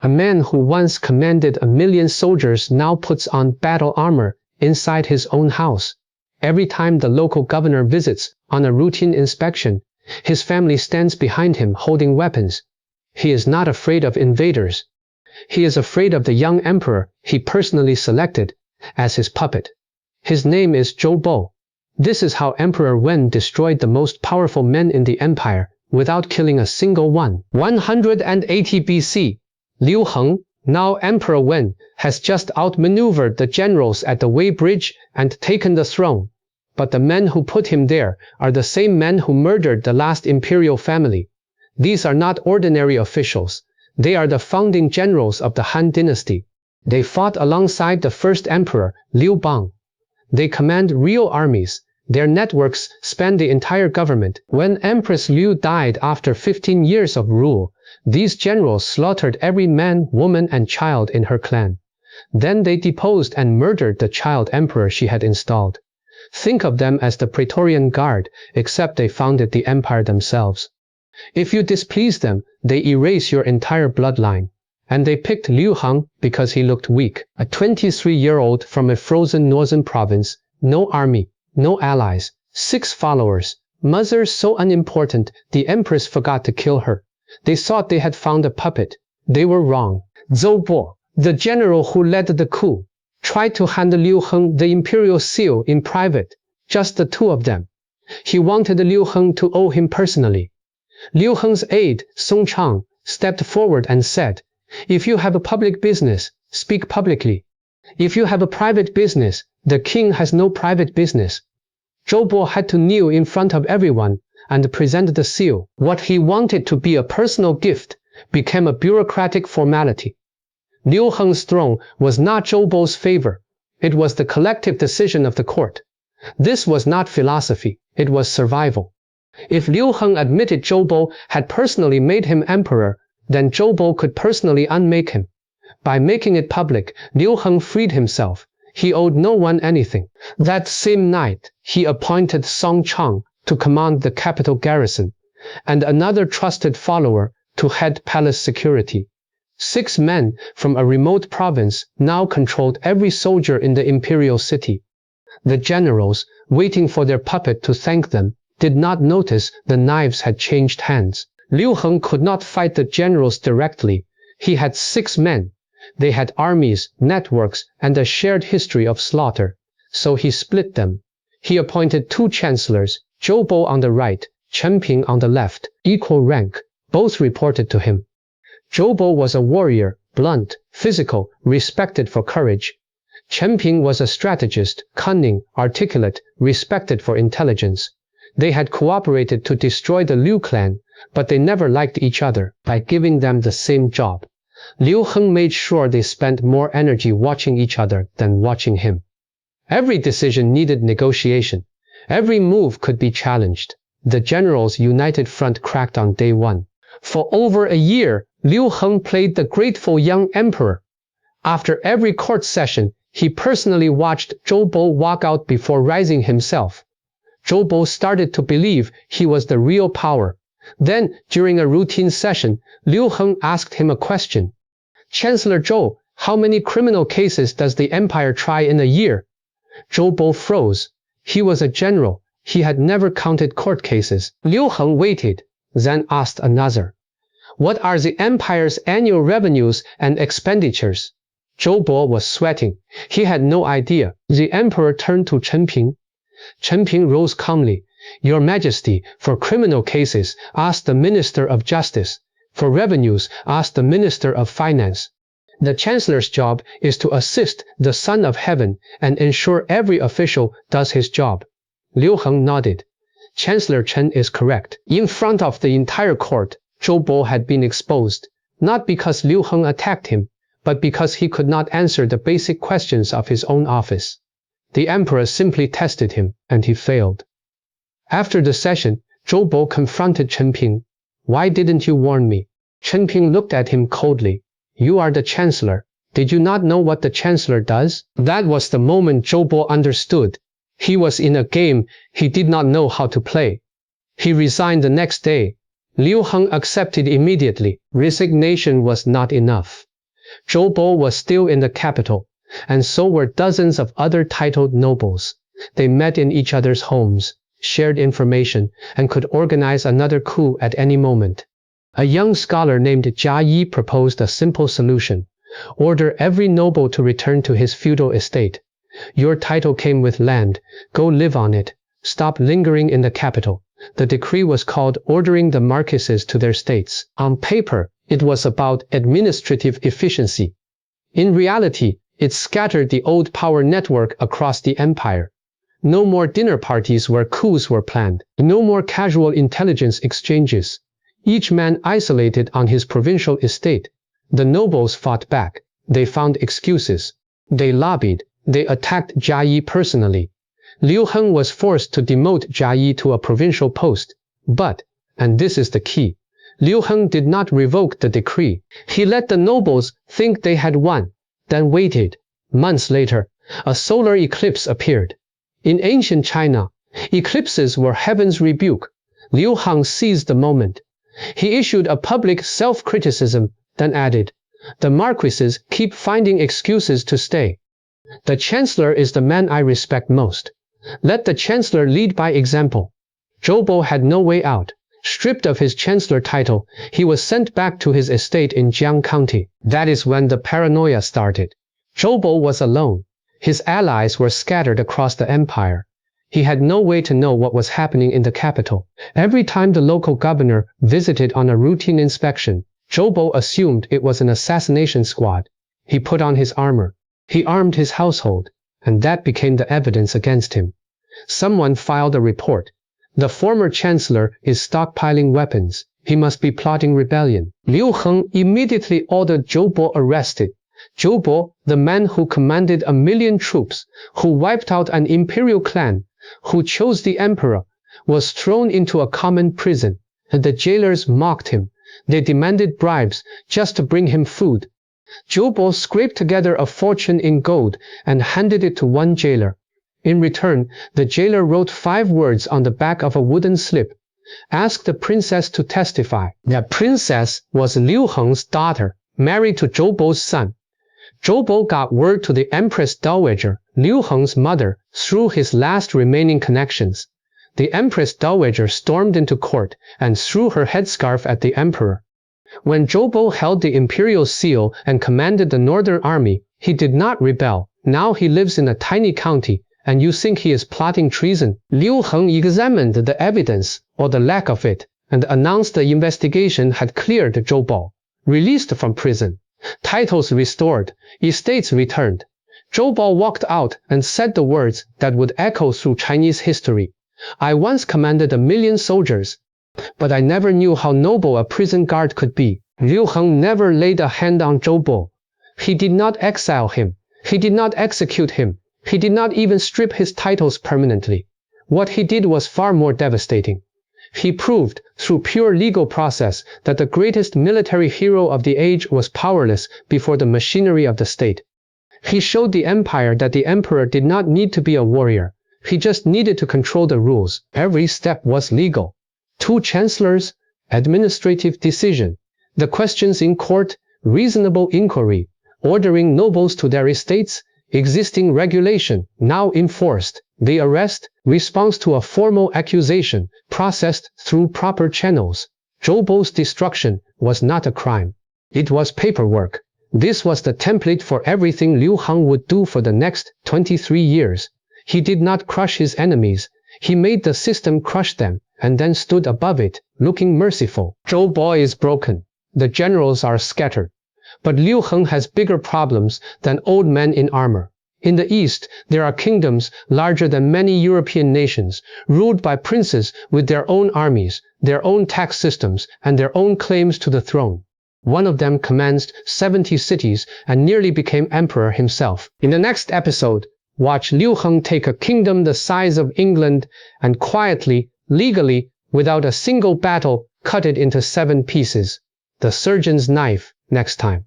A man who once commanded 1,000,000 soldiers now puts on battle armor inside his own house. Every time the local governor visits on a routine inspection, his family stands behind him holding weapons. He is not afraid of invaders. He is afraid of the young emperor he personally selected as his puppet. His name is Zhou Bo. This is how Emperor Wen destroyed the most powerful men in the empire without killing a single one. 180 BC, Liu Heng, now Emperor Wen, has just outmaneuvered the generals at the Wei Bridge and taken the throne. But the men who put him there are the same men who murdered the last imperial family. These are not ordinary officials. They are the founding generals of the Han Dynasty. They fought alongside the first emperor, Liu Bang. They command real armies. Their networks span the entire government. When Empress Liu died after 15 years of rule, these generals slaughtered every man, woman, and child in her clan. Then they deposed and murdered the child emperor she had installed. Think of them as the Praetorian Guard, except they founded the empire themselves. If you displease them, they erase your entire bloodline. And they picked Liu Heng because he looked weak. A 23-year-old from a frozen northern province, no army, no allies, 6 followers, mother so unimportant, the empress forgot to kill her. They thought they had found a puppet. They were wrong. Zhou Bo, the general who led the coup, tried to hand Liu Heng the imperial seal in private, just the 2 of them. He wanted Liu Heng to owe him personally. Liu Heng's aide, Song Chang, stepped forward and said, "If you have a public business, speak publicly. If you have a private business, the king has no private business." Zhou Bo had to kneel in front of everyone and present the seal. What he wanted to be a personal gift became a bureaucratic formality. Liu Heng's throne was not Zhou Bo's favor. It was the collective decision of the court. This was not philosophy, it was survival. If Liu Heng admitted Zhou Bo had personally made him emperor, then Zhou Bo could personally unmake him. By making it public, Liu Heng freed himself. He owed no one anything. That same night, he appointed Song Chang to command the capital garrison, and another trusted follower to head palace security. 6 men from a remote province now controlled every soldier in the imperial city. The generals, waiting for their puppet to thank them, did not notice the knives had changed hands. Liu Heng could not fight the generals directly. He had 6 men. They had armies, networks, and a shared history of slaughter. So he split them. He appointed 2 chancellors, Zhou Bo on the right, Chen Ping on the left, equal rank. Both reported to him. Zhou Bo was a warrior, blunt, physical, respected for courage. Chen Ping was a strategist, cunning, articulate, respected for intelligence. They had cooperated to destroy the Liu clan, but they never liked each other. By giving them the same job, Liu Heng made sure they spent more energy watching each other than watching him. Every decision needed negotiation. Every move could be challenged. The generals' united front cracked on day 1. For over a year, Liu Heng played the grateful young emperor. After every court session, he personally watched Zhou Bo walk out before rising himself. Zhou Bo started to believe he was the real power. Then, during a routine session, Liu Heng asked him a question. "Chancellor Zhou, how many criminal cases does the empire try in a year?" Zhou Bo froze. He was a general. He had never counted court cases. Liu Heng waited, then asked another. "What are the empire's annual revenues and expenditures?" Zhou Bo was sweating. He had no idea. The emperor turned to Chen Ping. Chen Ping rose calmly. "Your Majesty, for criminal cases, ask the Minister of Justice. For revenues, ask the Minister of Finance. The Chancellor's job is to assist the Son of Heaven and ensure every official does his job." Liu Heng nodded. Chancellor Chen is correct. In front of the entire court, Zhou Bo had been exposed, not because Liu Heng attacked him, but because he could not answer the basic questions of his own office. The emperor simply tested him, and he failed. After the session, Zhou Bo confronted Chen Ping. "Why didn't you warn me?" Chen Ping looked at him coldly. "You are the chancellor. Did you not know what the chancellor does?" That was the moment Zhou Bo understood. He was in a game he did not know how to play. He resigned the next day. Liu Heng accepted immediately. Resignation was not enough. Zhou Bo was still in the capital, and so were dozens of other titled nobles. They met in each other's homes, shared information, and could organize another coup at any moment. A young scholar named Jia Yi proposed a simple solution. Order every noble to return to his feudal estate. Your title came with land, go live on it. Stop lingering in the capital. The decree was called Ordering the Marquises to Their States. On paper, it was about administrative efficiency. In reality, it scattered the old power network across the empire. No more dinner parties where coups were planned. No more casual intelligence exchanges. Each man isolated on his provincial estate. The nobles fought back. They found excuses. They lobbied. They attacked Jia Yi personally. Liu Heng was forced to demote Jia Yi to a provincial post. But, and this is the key, Liu Heng did not revoke the decree. He let the nobles think they had won, then waited. Months later, a solar eclipse appeared. In ancient China, eclipses were heaven's rebuke. Liu Heng seized the moment. He issued a public self-criticism, then added, "The marquises keep finding excuses to stay. The chancellor is the man I respect most. Let the chancellor lead by example." Zhou Bo had no way out. Stripped of his chancellor title, he was sent back to his estate in Jiang County. That is when the paranoia started. Zhou Bo was alone. His allies were scattered across the empire. He had no way to know what was happening in the capital. Every time the local governor visited on a routine inspection, Zhou Bo assumed it was an assassination squad. He put on his armor. He armed his household, and that became the evidence against him. Someone filed a report. The former chancellor is stockpiling weapons. He must be plotting rebellion. Liu Heng immediately ordered Zhou Bo arrested. Zhou Bo, the man who commanded 1,000,000 troops, who wiped out an imperial clan, who chose the emperor, was thrown into a common prison. The jailers mocked him. They demanded bribes just to bring him food. Zhou Bo scraped together a fortune in gold and handed it to one jailer. In return, the jailer wrote 5 words on the back of a wooden slip. Ask the princess to testify. The princess was Liu Heng's daughter, married to Zhou Bo's son. Zhou Bo got word to the Empress Dowager, Liu Heng's mother, through his last remaining connections. The Empress Dowager stormed into court and threw her headscarf at the emperor. When Zhou Bo held the imperial seal and commanded the northern army, he did not rebel. Now he lives in a tiny county, and you think he is plotting treason? Liu Heng examined the evidence, or the lack of it, and announced the investigation had cleared Zhou Bo. Released from prison. Titles restored. Estates returned. Zhou Bo walked out and said the words that would echo through Chinese history. I once commanded 1,000,000 soldiers, but I never knew how noble a prison guard could be. Liu Heng never laid a hand on Zhou Bo. He did not exile him. He did not execute him. He did not even strip his titles permanently. What he did was far more devastating. He proved, through pure legal process, that the greatest military hero of the age was powerless before the machinery of the state. He showed the empire that the emperor did not need to be a warrior. He just needed to control the rules. Every step was legal. 2 chancellors, administrative decision. The questions in court, reasonable inquiry, ordering nobles to their estates, existing regulation, now enforced. The arrest, response to a formal accusation, processed through proper channels. Zhou Bo's destruction was not a crime. It was paperwork. This was the template for everything Liu Heng would do for the next 23 years. He did not crush his enemies. He made the system crush them, and then stood above it, looking merciful. Zhou Bo is broken. The generals are scattered. But Liu Heng has bigger problems than old men in armor. In the east, there are kingdoms larger than many European nations, ruled by princes with their own armies, their own tax systems, and their own claims to the throne. One of them commands 70 cities and nearly became emperor himself. In the next episode, watch Liu Heng take a kingdom the size of England and quietly, legally, without a single battle, cut it into 7 pieces. The surgeon's knife, next time.